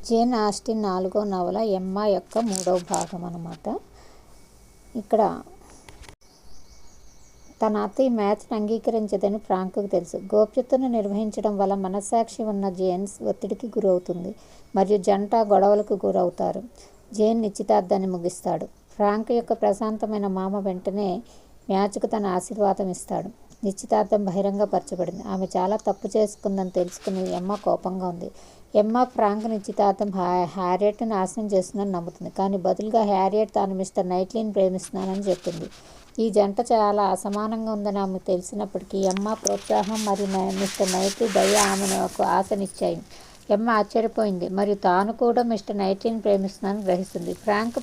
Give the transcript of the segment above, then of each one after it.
Jane Austin 4వ నవల ఎమ్మా యొక్క 3వ భాగం అన్నమాట. ఇక్కడ తన అత్తయ్య మ్యాచ్ను అంగీకరించదని ఫ్రాంక్కు తెలుసు. గోప్యతను నిర్వహించడం వల్ల మనస్సాక్షి ఉన్న జేన్ ఒత్తిడికి గురవుతుంది మరియు జంట గొడవలకు గురవుతారు. జేన్ నిశ్చితార్థాన్ని ముగిస్తాడు. ఫ్రాంక్ యొక్క ప్రశాంతమైన మామ వెంటనే మ్యాచ్కు తన ఆశీర్వాదం ఇస్తాడు. నిశ్చితార్థం బహిరంగపరచబడింది. ఆమె చాలా తప్పు చేసుకుందని తెలుసుకుని ఎమ్మా కోపంగా ఉంది. ఎమ్మా ఫ్రాంక్ నిశ్చితార్థం హ్యారియట్ను నాశనం చేస్తుందని నమ్ముతుంది. కానీ బదులుగా హ్యారియట్ తాను మిస్టర్ నైట్లీని ప్రేమిస్తున్నానని చెప్పింది. ఈ జంట చాలా అసమానంగా ఉందని ఆమెకు తెలిసినప్పటికీ ఎమ్మా ప్రోత్సాహం మరియు మిస్టర్ నైట్లీ దయ ఆమెకు ఆశనిచ్చాయి. ఎమ్మా ఆశ్చర్యపోయింది మరియు తాను కూడా మిస్టర్ నైట్లీని ప్రేమిస్తున్నానని గ్రహిస్తుంది. ఫ్రాంక్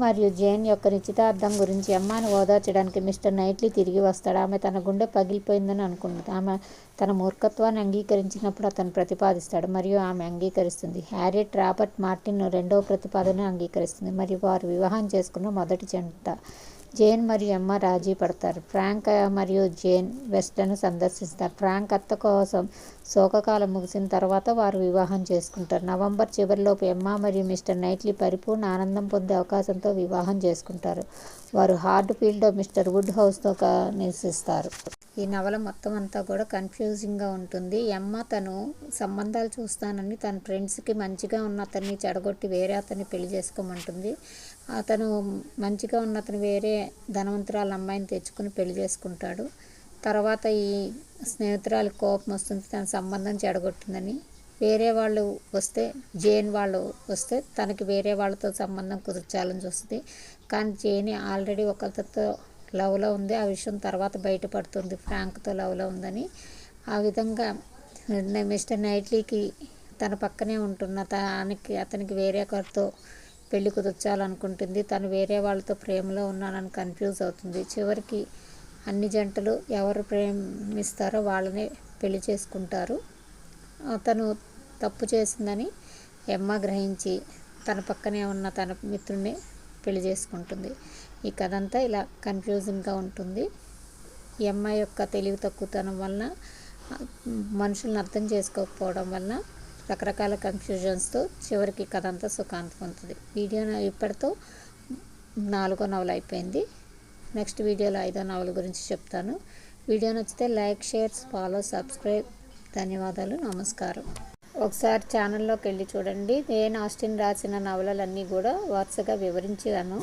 మరియు జేన్ యొక్క నిశ్చితార్థం గురించి ఎమ్మాను ఓదార్చడానికి మిస్టర్ నైట్లీ తిరిగి వస్తాడు. ఆమె తన గుండె పగిలిపోయిందని అనుకుంటుంది. ఆమె తన మూర్ఖత్వాన్ని అంగీకరించినప్పుడు అతను ప్రతిపాదిస్తాడు మరియు ఆమె అంగీకరిస్తుంది. హ్యారియట్ రాబర్ట్ మార్టిన్ రెండవ ప్రతిపాదనను అంగీకరిస్తుంది మరియు వారు వివాహం చేసుకున్న మొదటి జంట. జేన్ మరియు ఎమ్మా రాజీ పడతారు. ఫ్రాంక్ మరియు జేన్ వెస్ట్ను సందర్శిస్తారు. ఫ్రాంక్ అత్త కోసం శోకకాలం ముగిసిన తర్వాత వారు వివాహం చేసుకుంటారు. నవంబర్ చివరిలోపు ఎమ్మా మరియు మిస్టర్ నైట్లీ పరిపూర్ణ ఆనందం పొందే అవకాశంతో వివాహం చేసుకుంటారు. వారు హార్డ్ ఫీల్డ్లో మిస్టర్ వుడ్ హౌస్తో నివసిస్తారు. ఈ నవల మొత్తం అంతా కూడా కన్ఫ్యూజింగ్గా ఉంటుంది. ఎమ్మా తను సంబంధాలు చూస్తానని తన ఫ్రెండ్స్కి మంచిగా ఉన్న అతన్ని చెడగొట్టి వేరే అతన్ని పెళ్లి చేసుకోమంటుంది. అతను మంచిగా ఉన్న అతను వేరే ధనవంతురాల అమ్మాయిని తెచ్చుకుని పెళ్లి చేసుకుంటాడు. తర్వాత ఈ స్నేహితురాలి కోపం వస్తుంది, తన సంబంధం చెడగొట్టిందని. వేరే వాళ్ళు వస్తే జేన్ వాళ్ళు వస్తే తనకి వేరే వాళ్ళతో సంబంధం కుదర్చాలని చూస్తుంది. కానీ జేన్ ఆల్రెడీ ఒకరితో లవ్లో ఉంది. ఆ విషయం తర్వాత బయటపడుతుంది ఫ్రాంక్తో లవ్లో ఉందని. ఆ విధంగా మిస్టర్ నైట్లీకి తన పక్కనే ఉంటున్న అతనికి వేరే ఒకరితో పెళ్లి కుదర్చాలనుకుంటుంది. తను వేరే వాళ్ళతో ప్రేమలో ఉన్నానని కన్ఫ్యూజ్ అవుతుంది. చివరికి అన్ని జంటలు ఎవరు ప్రేమిస్తారో వాళ్ళనే పెళ్లి చేసుకుంటారు. తను తప్పు చేసిందని ఎమ్మా గ్రహించి తన పక్కనే ఉన్న తన మిత్రుడిని పెళ్లి చేసుకుంటుంది. ఈ కథ అంతా ఇలా కన్ఫ్యూజింగ్గా ఉంటుంది. ఎమ్మా యొక్క తెలివి తక్కువతనం వలన, మనుషులను అర్థం చేసుకోకపోవడం వలన రకరకాల కన్ఫ్యూజన్స్తో చివరికి కథ అంతా సుఖాంతం పొందుతుంది. వీడియో ఇప్పటితో 4వ నవల అయిపోయింది. నెక్స్ట్ వీడియోలో 5వ నవల గురించి చెప్తాను. వీడియో నచ్చితే లైక్, షేర్, ఫాలో, సబ్స్క్రైబ్. ధన్యవాదాలు, నమస్కారం. ఒకసారి ఛానల్లోకి వెళ్ళి చూడండి. జేన్ ఆస్టిన్ రాసిన నవలలన్నీ కూడా వరుసగా వివరించాను.